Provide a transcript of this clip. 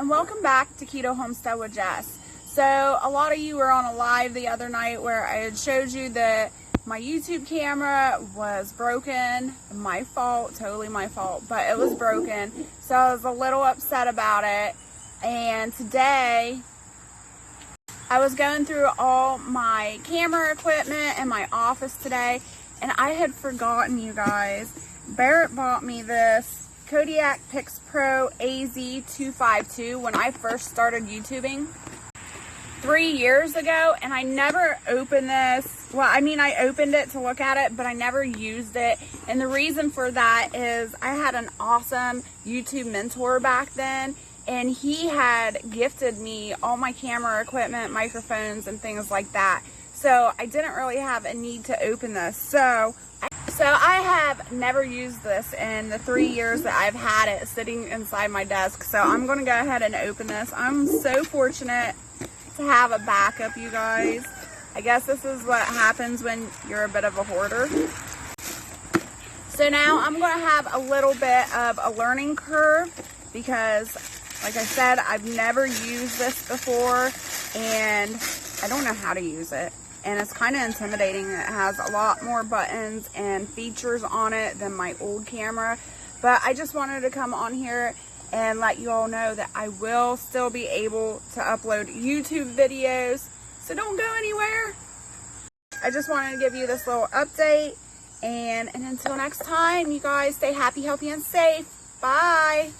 and welcome back to Keto Homestead with Jess. So a lot of you were on a live the other night where I had showed you that my YouTube camera was broken. My fault, totally my fault, but it was broken. So I was a little upset about it. And today I was going through all my camera equipment in my office today, and I had forgotten, you guys. Barrett bought me this Kodiak Pix Pro AZ252 when I first started YouTubing 3 years ago, and I never opened this. Well, I mean, I opened it to look at it, but I never used it. And the reason for that is I had an awesome YouTube mentor back then, and he had gifted me all my camera equipment, microphones, and things like that. So I didn't really have a need to open this. So I have never used this in the 3 years that I've had it sitting inside my desk. So I'm going to go ahead and open this. I'm so fortunate to have a backup, you guys. I guess this is what happens when you're a bit of a hoarder. So now I'm going to have a little bit of a learning curve because, like I said, I've never used this before and I don't know how to use it. And it's kind of intimidating. It has a lot more buttons and features on it than my old camera. But I just wanted to come on here and let you all know that I will still be able to upload YouTube videos. So don't go anywhere. I just wanted to give you this little update. And until next time, you guys stay happy, healthy, and safe. Bye.